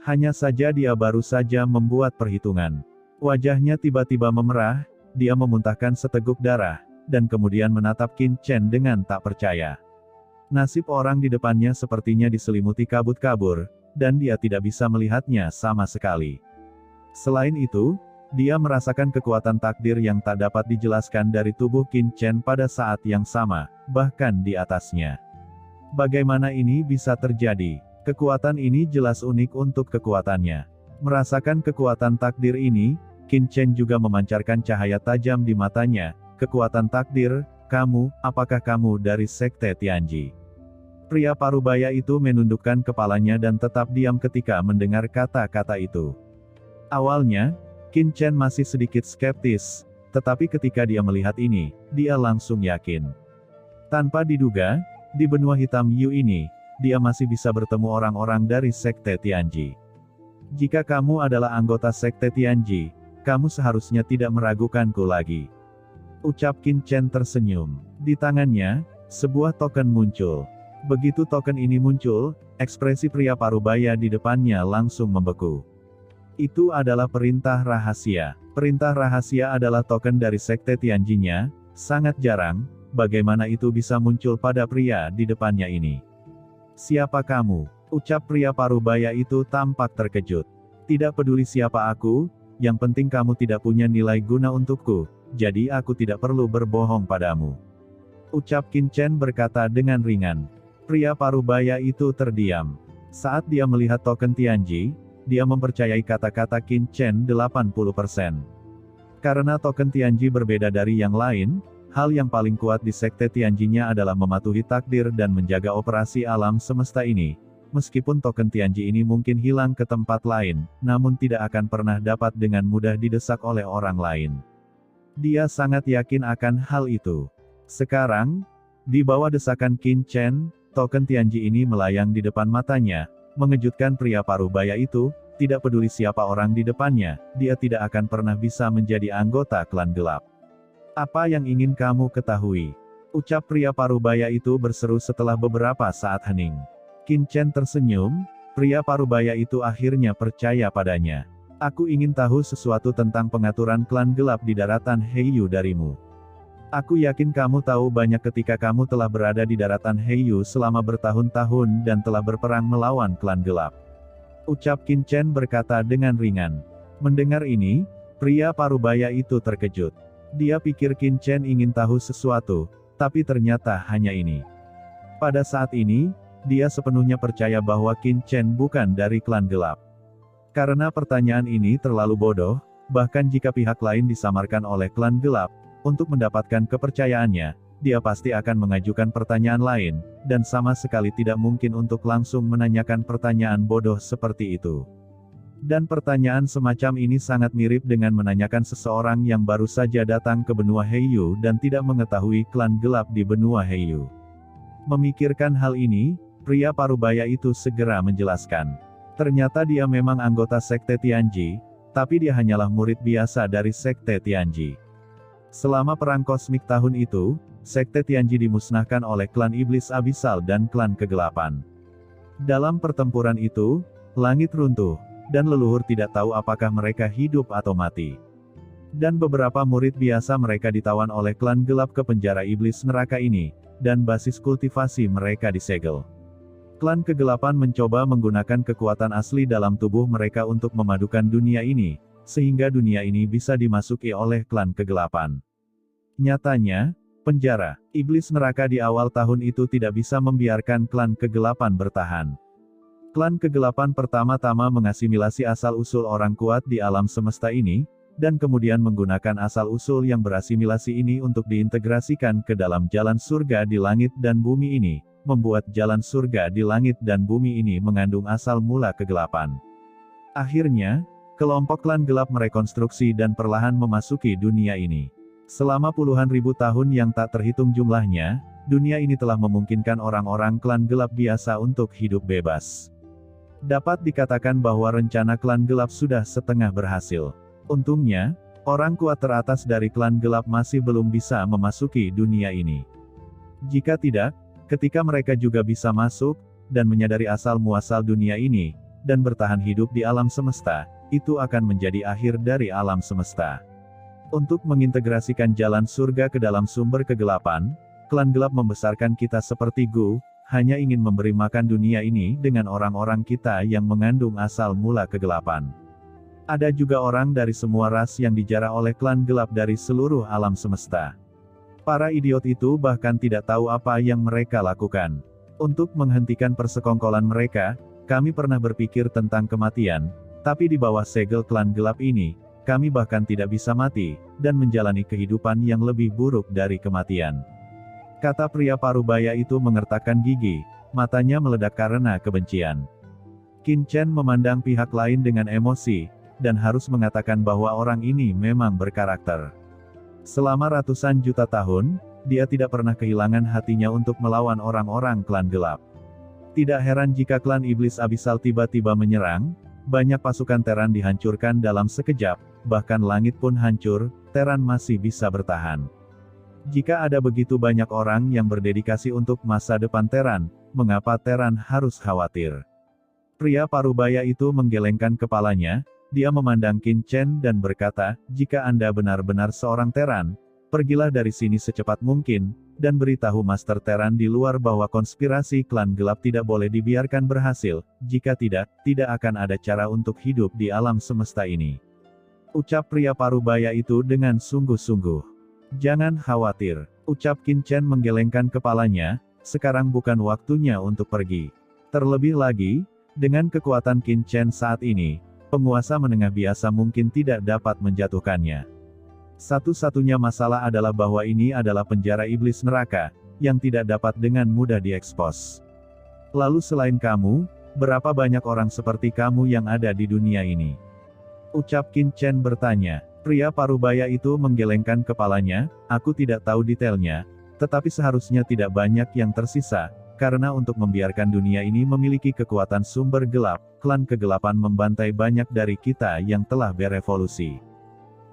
Hanya saja dia baru saja membuat perhitungan. Wajahnya tiba-tiba memerah, dia memuntahkan seteguk darah, dan kemudian menatap Qin Chen dengan tak percaya. Nasib orang di depannya sepertinya diselimuti kabut-kabur, dan dia tidak bisa melihatnya sama sekali. Selain itu, dia merasakan kekuatan takdir yang tak dapat dijelaskan dari tubuh Qin Chen pada saat yang sama, bahkan di atasnya. Bagaimana ini bisa terjadi? Kekuatan ini jelas unik untuk kekuatannya. Merasakan kekuatan takdir ini, Qin Chen juga memancarkan cahaya tajam di matanya. Kekuatan takdir, kamu, apakah kamu dari Sekte Tianji? Pria parubaya itu menundukkan kepalanya dan tetap diam ketika mendengar kata-kata itu. Awalnya, Qin Chen masih sedikit skeptis, tetapi ketika dia melihat ini, dia langsung yakin. Tanpa diduga, di benua hitam Yu ini, dia masih bisa bertemu orang-orang dari Sekte Tianji. Jika kamu adalah anggota Sekte Tianji, kamu seharusnya tidak meragukanku lagi. Ucap Qin Chen tersenyum. Di tangannya, sebuah token muncul. Begitu token ini muncul, ekspresi pria parubaya di depannya langsung membeku. Itu adalah perintah rahasia. Perintah rahasia adalah token dari Sekte Tianjinya, sangat jarang, bagaimana itu bisa muncul pada pria di depannya ini. Siapa kamu? Ucap pria parubaya itu tampak terkejut. Tidak peduli siapa aku, yang penting kamu tidak punya nilai guna untukku, jadi aku tidak perlu berbohong padamu. Ucap Qin Chen berkata dengan ringan. Pria parubaya itu terdiam. Saat dia melihat token Tianji, dia mempercayai kata-kata Qin Chen 80%. Karena token Tianji berbeda dari yang lain, hal yang paling kuat di Sekte Tianjinya adalah mematuhi takdir dan menjaga operasi alam semesta ini. Meskipun token Tianji ini mungkin hilang ke tempat lain, namun tidak akan pernah dapat dengan mudah didesak oleh orang lain. Dia sangat yakin akan hal itu. Sekarang, di bawah desakan Qin Chen, token Tianji ini melayang di depan matanya, mengejutkan pria parubaya itu. Tidak peduli siapa orang di depannya, dia tidak akan pernah bisa menjadi anggota klan gelap. Apa yang ingin kamu ketahui? Ucap pria parubaya itu berseru setelah beberapa saat hening. Qin Chen tersenyum, pria parubaya itu akhirnya percaya padanya. Aku ingin tahu sesuatu tentang pengaturan klan gelap di daratan Heiyu darimu. Aku yakin kamu tahu banyak ketika kamu telah berada di daratan Heiyu selama bertahun-tahun dan telah berperang melawan klan gelap. Ucap Qin Chen berkata dengan ringan. Mendengar ini, pria parubaya itu terkejut. Dia pikir Qin Chen ingin tahu sesuatu, tapi ternyata hanya ini. Pada saat ini, dia sepenuhnya percaya bahwa Qin Chen bukan dari klan gelap. Karena pertanyaan ini terlalu bodoh, bahkan jika pihak lain disamarkan oleh klan gelap, untuk mendapatkan kepercayaannya, dia pasti akan mengajukan pertanyaan lain, dan sama sekali tidak mungkin untuk langsung menanyakan pertanyaan bodoh seperti itu. Dan pertanyaan semacam ini sangat mirip dengan menanyakan seseorang yang baru saja datang ke benua Heiyu dan tidak mengetahui klan gelap di benua Heiyu. Memikirkan hal ini, pria parubaya itu segera menjelaskan. Ternyata dia memang anggota Sekte Tianji, tapi dia hanyalah murid biasa dari Sekte Tianji. Selama perang kosmik tahun itu, Sekte Tianji dimusnahkan oleh klan Iblis Abisal dan klan Kegelapan. Dalam pertempuran itu, langit runtuh, dan leluhur tidak tahu apakah mereka hidup atau mati. Dan beberapa murid biasa mereka ditawan oleh klan gelap ke penjara iblis neraka ini, dan basis kultivasi mereka disegel. Klan Kegelapan mencoba menggunakan kekuatan asli dalam tubuh mereka untuk memadukan dunia ini, sehingga dunia ini bisa dimasuki oleh klan Kegelapan. Nyatanya, penjara iblis neraka di awal tahun itu tidak bisa membiarkan klan Kegelapan bertahan. Klan Kegelapan pertama-tama mengasimilasi asal-usul orang kuat di alam semesta ini, dan kemudian menggunakan asal-usul yang berasimilasi ini untuk diintegrasikan ke dalam jalan surga di langit dan bumi ini, membuat jalan surga di langit dan bumi ini mengandung asal mula kegelapan. Akhirnya, kelompok klan gelap merekonstruksi dan perlahan memasuki dunia ini. Selama puluhan ribu tahun yang tak terhitung jumlahnya, dunia ini telah memungkinkan orang-orang klan gelap biasa untuk hidup bebas. Dapat dikatakan bahwa rencana klan gelap sudah setengah berhasil. Untungnya, orang kuat teratas dari klan gelap masih belum bisa memasuki dunia ini. Jika tidak, ketika mereka juga bisa masuk, dan menyadari asal-muasal dunia ini, dan bertahan hidup di alam semesta, itu akan menjadi akhir dari alam semesta. Untuk mengintegrasikan jalan surga ke dalam sumber kegelapan, klan gelap membesarkan kita seperti Gu, hanya ingin memberi makan dunia ini dengan orang-orang kita yang mengandung asal mula kegelapan. Ada juga orang dari semua ras yang dijarah oleh klan gelap dari seluruh alam semesta. Para idiot itu bahkan tidak tahu apa yang mereka lakukan. Untuk menghentikan persekongkolan mereka, kami pernah berpikir tentang kematian, tapi di bawah segel klan gelap ini, kami bahkan tidak bisa mati, dan menjalani kehidupan yang lebih buruk dari kematian. Kata pria parubaya itu mengertakkan gigi, matanya meledak karena kebencian. Qin Chen memandang pihak lain dengan emosi, dan harus mengatakan bahwa orang ini memang berkarakter. Selama ratusan juta tahun, dia tidak pernah kehilangan hatinya untuk melawan orang-orang klan gelap. Tidak heran jika klan iblis abisal tiba-tiba menyerang, banyak pasukan Terran dihancurkan dalam sekejap, bahkan langit pun hancur, Terran masih bisa bertahan. Jika ada begitu banyak orang yang berdedikasi untuk masa depan Terran, mengapa Terran harus khawatir? Pria parubaya itu menggelengkan kepalanya, dia memandang Qin Chen dan berkata, jika Anda benar-benar seorang Terran, pergilah dari sini secepat mungkin, dan beritahu Master Terran di luar bahwa konspirasi klan gelap tidak boleh dibiarkan berhasil, jika tidak, tidak akan ada cara untuk hidup di alam semesta ini. Ucap pria parubaya itu dengan sungguh-sungguh. Jangan khawatir, ucap Qin Chen menggelengkan kepalanya, sekarang bukan waktunya untuk pergi. Terlebih lagi, dengan kekuatan Qin Chen saat ini, penguasa menengah biasa mungkin tidak dapat menjatuhkannya. Satu-satunya masalah adalah bahwa ini adalah penjara iblis neraka, yang tidak dapat dengan mudah diekspos. Lalu selain kamu, berapa banyak orang seperti kamu yang ada di dunia ini? Ucap Qin Chen bertanya. Pria parubaya itu menggelengkan kepalanya, aku tidak tahu detailnya, tetapi seharusnya tidak banyak yang tersisa, karena untuk membiarkan dunia ini memiliki kekuatan sumber gelap, klan kegelapan membantai banyak dari kita yang telah berevolusi.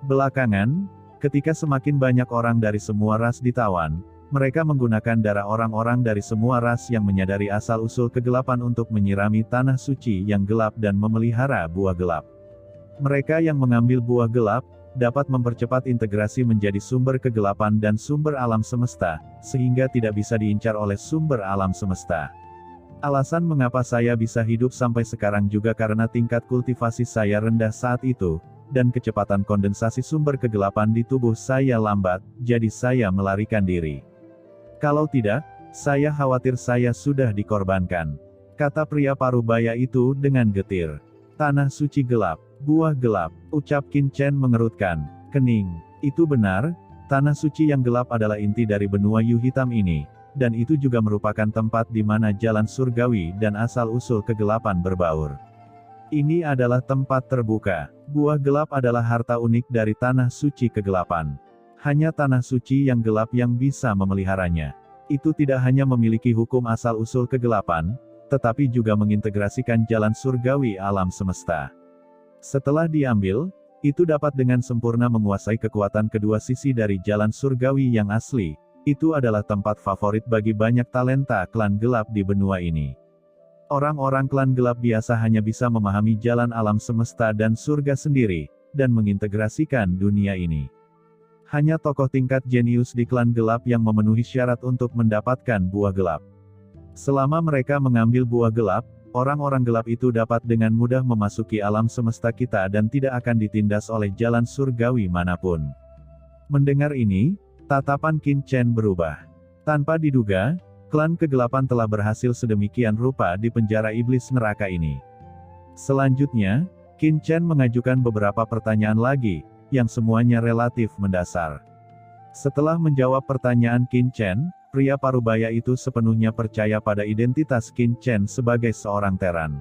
Belakangan, ketika semakin banyak orang dari semua ras ditawan, mereka menggunakan darah orang-orang dari semua ras yang menyadari asal-usul kegelapan untuk menyirami tanah suci yang gelap dan memelihara buah gelap. Mereka yang mengambil buah gelap, dapat mempercepat integrasi menjadi sumber kegelapan dan sumber alam semesta, sehingga tidak bisa diincar oleh sumber alam semesta. Alasan mengapa saya bisa hidup sampai sekarang juga karena tingkat kultivasi saya rendah saat itu, dan kecepatan kondensasi sumber kegelapan di tubuh saya lambat, jadi saya melarikan diri. Kalau tidak, saya khawatir saya sudah dikorbankan. Kata pria parubaya itu dengan getir. Tanah suci gelap, buah gelap, ucap Qin Chen mengerutkan kening. Itu benar, tanah suci yang gelap adalah inti dari benua Yu hitam ini, dan itu juga merupakan tempat di mana jalan surgawi dan asal-usul kegelapan berbaur. Ini adalah tempat terbuka. Buah gelap adalah harta unik dari tanah suci kegelapan. Hanya tanah suci yang gelap yang bisa memeliharanya. Itu tidak hanya memiliki hukum asal-usul kegelapan, tetapi juga mengintegrasikan jalan surgawi alam semesta. Setelah diambil, itu dapat dengan sempurna menguasai kekuatan kedua sisi dari jalan surgawi yang asli. Itu adalah tempat favorit bagi banyak talenta klan gelap di benua ini. Orang-orang klan gelap biasa hanya bisa memahami jalan alam semesta dan surga sendiri, dan mengintegrasikan dunia ini. Hanya tokoh tingkat jenius di klan gelap yang memenuhi syarat untuk mendapatkan buah gelap. Selama mereka mengambil buah gelap, orang-orang gelap itu dapat dengan mudah memasuki alam semesta kita dan tidak akan ditindas oleh jalan surgawi manapun. Mendengar ini, tatapan Qin Chen berubah. Tanpa diduga, klan kegelapan telah berhasil sedemikian rupa di penjara iblis neraka ini. Selanjutnya, Qin Chen mengajukan beberapa pertanyaan lagi, yang semuanya relatif mendasar. Setelah menjawab pertanyaan Qin Chen, pria parubaya itu sepenuhnya percaya pada identitas Qin Chen sebagai seorang Terran.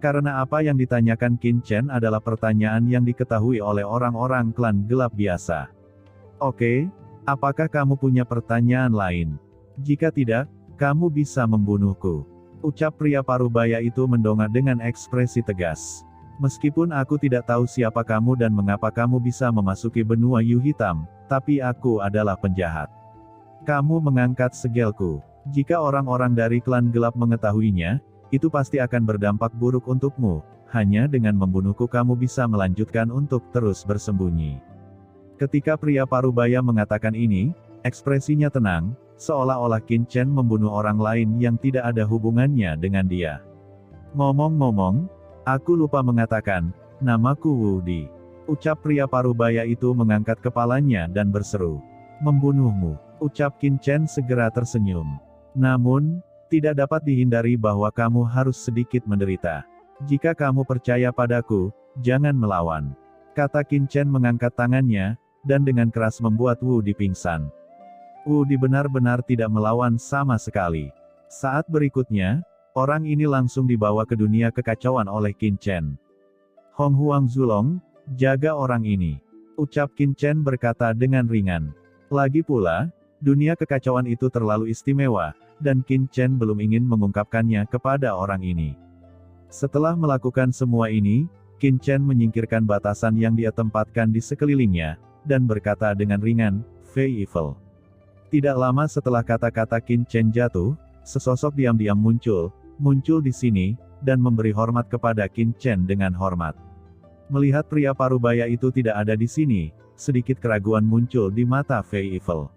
Karena apa yang ditanyakan Qin Chen adalah pertanyaan yang diketahui oleh orang-orang klan gelap biasa. Oke, apakah kamu punya pertanyaan lain? Jika tidak, kamu bisa membunuhku. Ucap pria parubaya itu mendongak dengan ekspresi tegas. Meskipun aku tidak tahu siapa kamu dan mengapa kamu bisa memasuki benua Yu hitam, tapi aku adalah penjahat. Kamu mengangkat segelku. Jika orang-orang dari klan gelap mengetahuinya, itu pasti akan berdampak buruk untukmu. Hanya dengan membunuhku kamu bisa melanjutkan untuk terus bersembunyi. Ketika pria parubaya mengatakan ini, ekspresinya tenang, seolah-olah Qin Chen membunuh orang lain yang tidak ada hubungannya dengan dia. Ngomong-ngomong, aku lupa mengatakan, namaku Wu Di. Ucap pria parubaya itu mengangkat kepalanya dan berseru. Membunuhmu, ucap Qin Chen segera tersenyum. Namun, tidak dapat dihindari bahwa kamu harus sedikit menderita. Jika kamu percaya padaku, jangan melawan. Kata Qin Chen mengangkat tangannya, dan dengan keras membuat Wu Di pingsan. Wu Di benar-benar tidak melawan sama sekali. Saat berikutnya, orang ini langsung dibawa ke dunia kekacauan oleh Qin Chen. Hong Huang Zulong, jaga orang ini. Ucap Qin Chen berkata dengan ringan. Lagi pula, dunia kekacauan itu terlalu istimewa, dan Qin Chen belum ingin mengungkapkannya kepada orang ini. Setelah melakukan semua ini, Qin Chen menyingkirkan batasan yang dia tempatkan di sekelilingnya, dan berkata dengan ringan, Fei Evil. Tidak lama setelah kata-kata Qin Chen jatuh, sesosok diam-diam muncul di sini, dan memberi hormat kepada Qin Chen dengan hormat. Melihat pria parubaya itu tidak ada di sini, sedikit keraguan muncul di mata Fei Evil.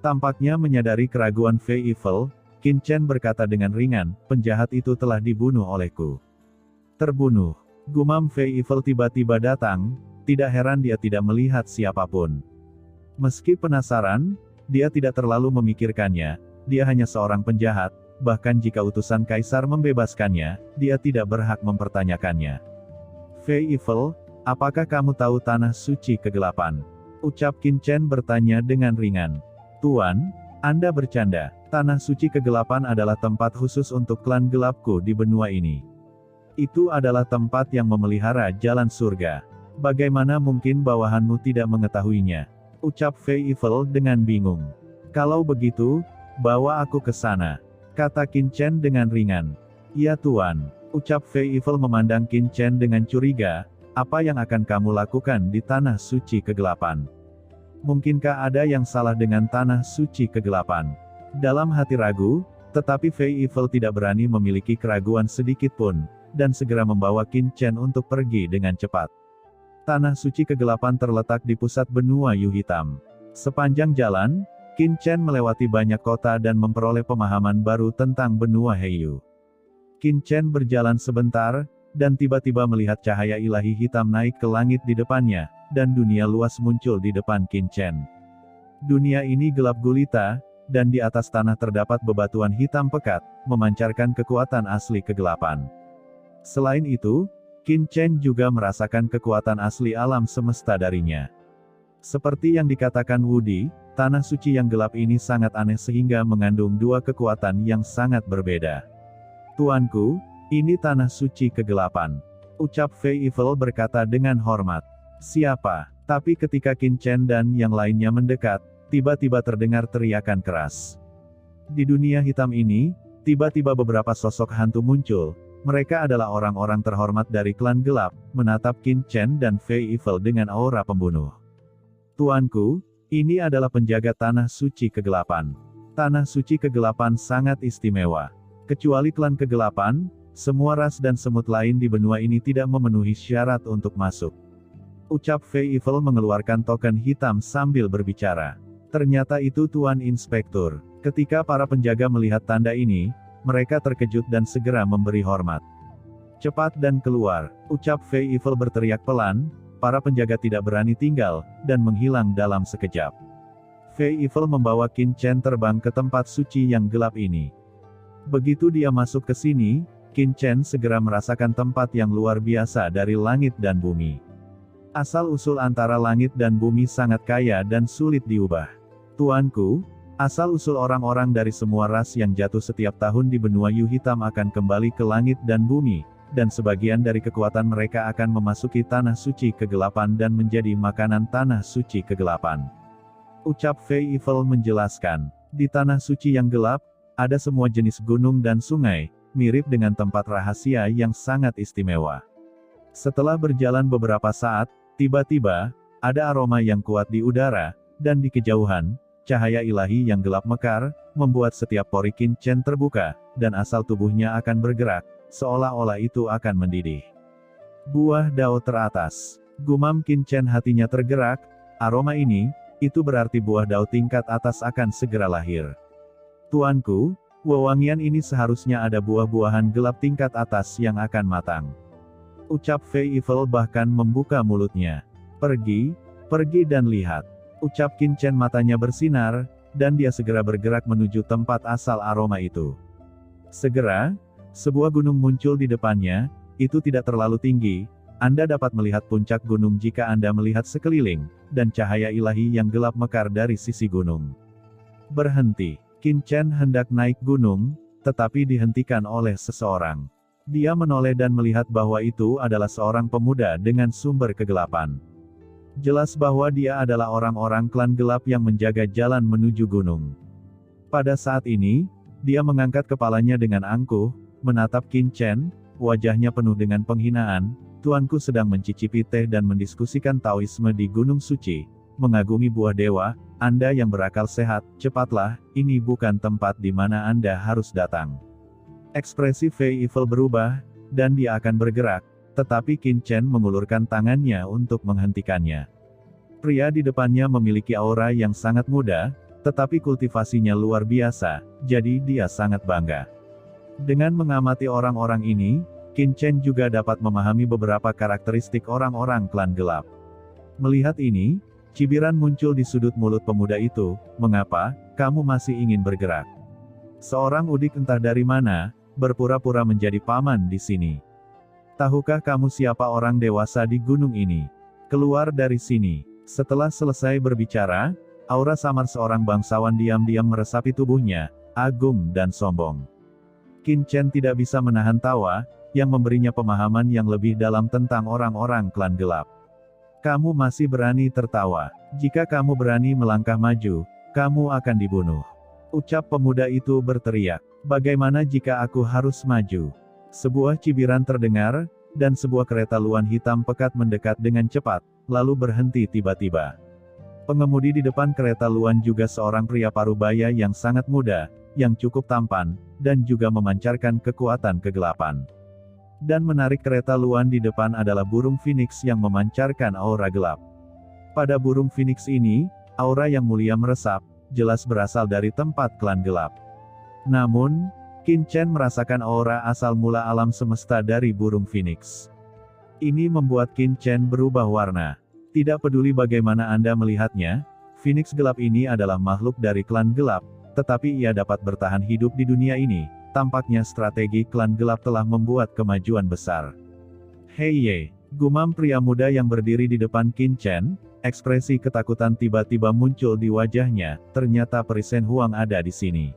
Tampaknya menyadari keraguan Fei Evil, Qin Chen berkata dengan ringan, penjahat itu telah dibunuh olehku. Terbunuh. Gumam Fei Evil tiba-tiba datang, tidak heran dia tidak melihat siapapun. Meski penasaran, dia tidak terlalu memikirkannya, dia hanya seorang penjahat, bahkan jika utusan kaisar membebaskannya, dia tidak berhak mempertanyakannya. Fei Evil, apakah kamu tahu tanah suci kegelapan? Ucap Qin Chen bertanya dengan ringan. Tuan, Anda bercanda. Tanah suci kegelapan adalah tempat khusus untuk klan gelapku di benua ini. Itu adalah tempat yang memelihara jalan surga. Bagaimana mungkin bawahanmu tidak mengetahuinya? Ucap Fei Evil dengan bingung. Kalau begitu, bawa aku ke sana. Kata Qin Chen dengan ringan. Ya Tuan. Ucap Fei Evil memandang Qin Chen dengan curiga, apa yang akan kamu lakukan di tanah suci kegelapan? Mungkinkah ada yang salah dengan tanah suci kegelapan? Dalam hati ragu, tetapi Fei Evil tidak berani memiliki keraguan sedikit pun, dan segera membawa Qin Chen untuk pergi dengan cepat. Tanah suci kegelapan terletak di pusat benua Yu Hitam. Sepanjang jalan, Qin Chen melewati banyak kota dan memperoleh pemahaman baru tentang benua Heiyu. Qin Chen berjalan sebentar, dan tiba-tiba melihat cahaya ilahi hitam naik ke langit di depannya, dan dunia luas muncul di depan Qin Chen. Dunia ini gelap gulita, dan di atas tanah terdapat bebatuan hitam pekat, memancarkan kekuatan asli kegelapan. Selain itu, Qin Chen juga merasakan kekuatan asli alam semesta darinya. Seperti yang dikatakan Wu Di, tanah suci yang gelap ini sangat aneh sehingga mengandung dua kekuatan yang sangat berbeda. Tuanku, ini tanah suci kegelapan. Ucap Fei Evil berkata dengan hormat. Siapa? Tapi ketika Qin Chen dan yang lainnya mendekat, tiba-tiba terdengar teriakan keras. Di dunia hitam ini, tiba-tiba beberapa sosok hantu muncul. Mereka adalah orang-orang terhormat dari klan gelap, menatap Qin Chen dan Fei Evil dengan aura pembunuh. Tuanku, ini adalah penjaga tanah suci kegelapan. Tanah suci kegelapan sangat istimewa. Kecuali klan kegelapan, semua ras dan semut lain di benua ini tidak memenuhi syarat untuk masuk. Ucap Fei Evil mengeluarkan token hitam sambil berbicara. Ternyata itu Tuan Inspektur. Ketika para penjaga melihat tanda ini, mereka terkejut dan segera memberi hormat. Cepat dan keluar, ucap Fei Evil berteriak pelan, para penjaga tidak berani tinggal, dan menghilang dalam sekejap. Fei Evil membawa Qin Chen terbang ke tempat suci yang gelap ini. Begitu dia masuk ke sini, Qin Chen segera merasakan tempat yang luar biasa dari langit dan bumi. Asal-usul antara langit dan bumi sangat kaya dan sulit diubah. Tuanku, asal-usul orang-orang dari semua ras yang jatuh setiap tahun di benua Yu Hitam akan kembali ke langit dan bumi, dan sebagian dari kekuatan mereka akan memasuki tanah suci kegelapan dan menjadi makanan tanah suci kegelapan. Ucap Fei Evil menjelaskan, di tanah suci yang gelap, ada semua jenis gunung dan sungai, mirip dengan tempat rahasia yang sangat istimewa. Setelah berjalan beberapa saat, tiba-tiba, ada aroma yang kuat di udara, dan di kejauhan, cahaya ilahi yang gelap mekar, membuat setiap pori Qin Chen terbuka, dan asal tubuhnya akan bergerak, seolah-olah itu akan mendidih. Buah dao teratas. Gumam Qin Chen, hatinya tergerak, aroma ini, itu berarti buah dao tingkat atas akan segera lahir. Tuanku, wewangian ini seharusnya ada buah-buahan gelap tingkat atas yang akan matang. Ucap Fei Evil bahkan membuka mulutnya. Pergi dan lihat. Ucap Qin Chen, matanya bersinar, dan dia segera bergerak menuju tempat asal aroma itu. Segera, sebuah gunung muncul di depannya, itu tidak terlalu tinggi, Anda dapat melihat puncak gunung jika Anda melihat sekeliling, dan cahaya ilahi yang gelap mekar dari sisi gunung. Berhenti. Qin Chen hendak naik gunung, tetapi dihentikan oleh seseorang. Dia menoleh dan melihat bahwa itu adalah seorang pemuda dengan sumber kegelapan. Jelas bahwa dia adalah orang-orang klan gelap yang menjaga jalan menuju gunung. Pada saat ini, dia mengangkat kepalanya dengan angkuh, menatap Qin Chen, wajahnya penuh dengan penghinaan. Tuanku sedang mencicipi teh dan mendiskusikan Taoisme di Gunung Suci, mengagumi buah dewa. Anda yang berakal sehat, cepatlah, ini bukan tempat di mana Anda harus datang. Ekspresi Fei Evil berubah, dan dia akan bergerak, tetapi Qin Chen mengulurkan tangannya untuk menghentikannya. Pria di depannya memiliki aura yang sangat muda, tetapi kultivasinya luar biasa, jadi dia sangat bangga. Dengan mengamati orang-orang ini, Qin Chen juga dapat memahami beberapa karakteristik orang-orang klan gelap. Melihat ini, cibiran muncul di sudut mulut pemuda itu. Mengapa kamu masih ingin bergerak? Seorang udik entah dari mana, berpura-pura menjadi paman di sini. Tahukah kamu siapa orang dewasa di gunung ini? Keluar dari sini. Setelah selesai berbicara, aura samar seorang bangsawan diam-diam meresapi tubuhnya, agung dan sombong. Qin Chen tidak bisa menahan tawa, yang memberinya pemahaman yang lebih dalam tentang orang-orang klan gelap. Kamu masih berani tertawa. Jika kamu berani melangkah maju, kamu akan dibunuh. Ucap pemuda itu berteriak. Bagaimana jika aku harus maju? Sebuah cibiran terdengar, dan sebuah kereta luan hitam pekat mendekat dengan cepat, lalu berhenti tiba-tiba. Pengemudi di depan kereta luan juga seorang pria parubaya yang sangat muda, yang cukup tampan, dan juga memancarkan kekuatan kegelapan. Dan menarik kereta luan di depan adalah burung phoenix yang memancarkan aura gelap. Pada burung phoenix ini, aura yang mulia meresap, jelas berasal dari tempat klan gelap. Namun, Qin Chen merasakan aura asal mula alam semesta dari burung phoenix. Ini membuat Qin Chen berubah warna. Tidak peduli bagaimana Anda melihatnya, phoenix gelap ini adalah makhluk dari klan gelap, tetapi ia dapat bertahan hidup di dunia ini. Tampaknya strategi klan gelap telah membuat kemajuan besar. Hei Ye, gumam pria muda yang berdiri di depan Qin Chen, ekspresi ketakutan tiba-tiba muncul di wajahnya, ternyata Peri Shen Huang ada di sini.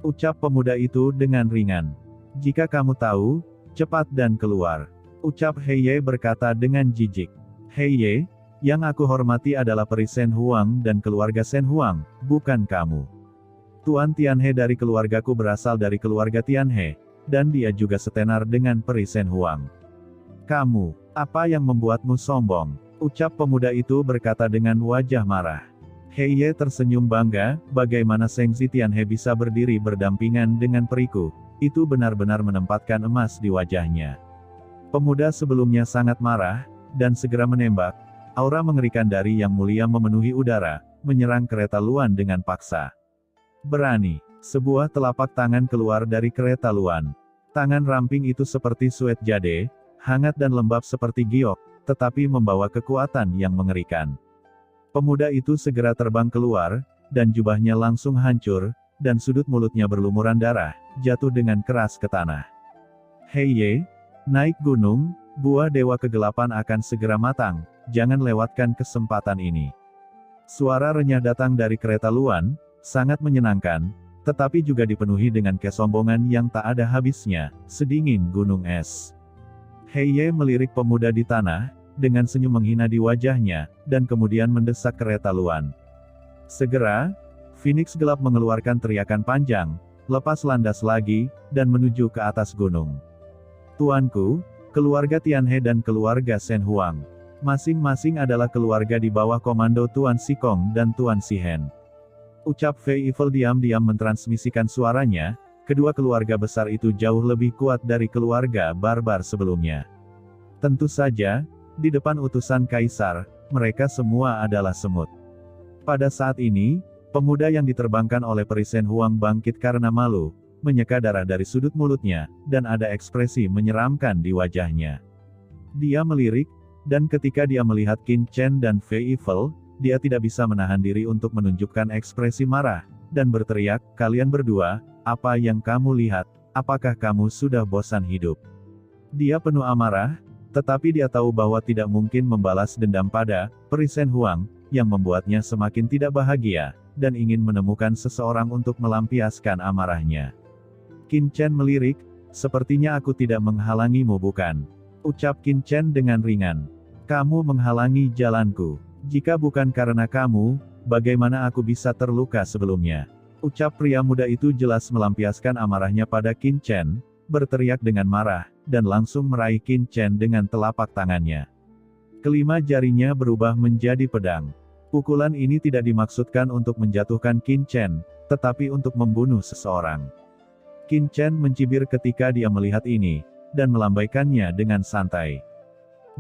Ucap pemuda itu dengan ringan. Jika kamu tahu, cepat dan keluar. Ucap Hei Ye berkata dengan jijik. Hei Ye, yang aku hormati adalah Peri Shen Huang dan keluarga Shen Huang, bukan kamu. Tuan Tianhe dari keluargaku berasal dari keluarga Tianhe, dan dia juga setenar dengan Peri Shen Huang. Kamu, apa yang membuatmu sombong? Ucap pemuda itu berkata dengan wajah marah. Hei Ye tersenyum bangga, bagaimana Sengzi Tianhe bisa berdiri berdampingan dengan periku, itu benar-benar menempatkan emas di wajahnya. Pemuda sebelumnya sangat marah, dan segera menembak. Aura mengerikan dari Yang Mulia memenuhi udara, menyerang kereta luan dengan paksa. Berani. Sebuah telapak tangan keluar dari kereta luan. Tangan ramping itu seperti suet jade, hangat dan lembab seperti giok, tetapi membawa kekuatan yang mengerikan. Pemuda itu segera terbang keluar, dan jubahnya langsung hancur, dan sudut mulutnya berlumuran darah, jatuh dengan keras ke tanah. Hei Ye, naik gunung, buah dewa kegelapan akan segera matang, jangan lewatkan kesempatan ini. Suara renyah datang dari kereta luan, sangat menyenangkan, tetapi juga dipenuhi dengan kesombongan yang tak ada habisnya, sedingin gunung es. Hei Ye melirik pemuda di tanah, dengan senyum menghina di wajahnya, dan kemudian mendesak kereta luan. Segera, Phoenix gelap mengeluarkan teriakan panjang, lepas landas lagi, dan menuju ke atas gunung. Tuanku, keluarga Tianhe dan keluarga Shen Huang, masing-masing adalah keluarga di bawah komando Tuan Sikong dan Tuan Sihen. Ucap Fei Evil diam-diam mentransmisikan suaranya, kedua keluarga besar itu jauh lebih kuat dari keluarga barbar sebelumnya. Tentu saja, di depan utusan kaisar, mereka semua adalah semut. Pada saat ini, pemuda yang diterbangkan oleh Perisen Huang bangkit karena malu, menyeka darah dari sudut mulutnya, dan ada ekspresi menyeramkan di wajahnya. Dia melirik, dan ketika dia melihat Qin Chen dan Fei Evil, dia tidak bisa menahan diri untuk menunjukkan ekspresi marah, dan berteriak, "Kalian berdua, apa yang kamu lihat? Apakah kamu sudah bosan hidup?" Dia penuh amarah, tetapi dia tahu bahwa tidak mungkin membalas dendam pada Perisen Huang, yang membuatnya semakin tidak bahagia, dan ingin menemukan seseorang untuk melampiaskan amarahnya. Qin Chen melirik, "Sepertinya aku tidak menghalangimu bukan?" Ucap Qin Chen dengan ringan. "Kamu menghalangi jalanku. Jika bukan karena kamu, bagaimana aku bisa terluka sebelumnya?" Ucap pria muda itu jelas melampiaskan amarahnya pada Qin Chen, berteriak dengan marah, dan langsung meraih Qin Chen dengan telapak tangannya. Kelima jarinya berubah menjadi pedang. Pukulan ini tidak dimaksudkan untuk menjatuhkan Qin Chen, tetapi untuk membunuh seseorang. Qin Chen mencibir ketika dia melihat ini, dan melambaikannya dengan santai.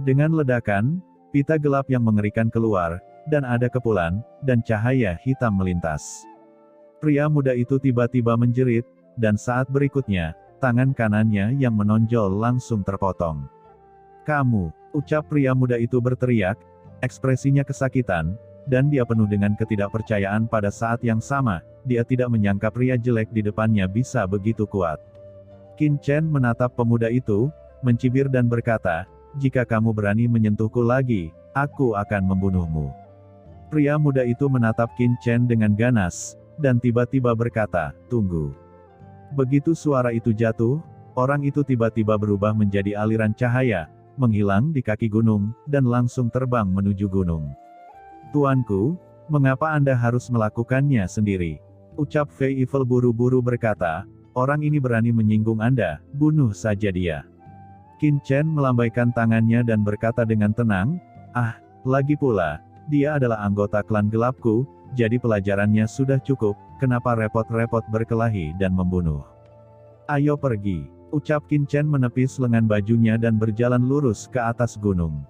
Dengan ledakan, pita gelap yang mengerikan keluar, dan ada kepulan, dan cahaya hitam melintas. Pria muda itu tiba-tiba menjerit, dan saat berikutnya, tangan kanannya yang menonjol langsung terpotong. "Kamu!" ucap pria muda itu berteriak, ekspresinya kesakitan, dan dia penuh dengan ketidakpercayaan pada saat yang sama, dia tidak menyangka pria jelek di depannya bisa begitu kuat. Qin Chen menatap pemuda itu, mencibir dan berkata, "Jika kamu berani menyentuhku lagi, aku akan membunuhmu." Pria muda itu menatap Qin Chen dengan ganas, dan tiba-tiba berkata, "Tunggu." Begitu suara itu jatuh, orang itu tiba-tiba berubah menjadi aliran cahaya, menghilang di kaki gunung, dan langsung terbang menuju gunung. "Tuanku, mengapa Anda harus melakukannya sendiri?" Ucap Fei Evil buru-buru berkata, "Orang ini berani menyinggung Anda, bunuh saja dia." Qin Chen melambaikan tangannya dan berkata dengan tenang, "Ah, lagi pula, dia adalah anggota klan gelapku, jadi pelajarannya sudah cukup, kenapa repot-repot berkelahi dan membunuh? Ayo pergi." Ucap Qin Chen menepis lengan bajunya dan berjalan lurus ke atas gunung.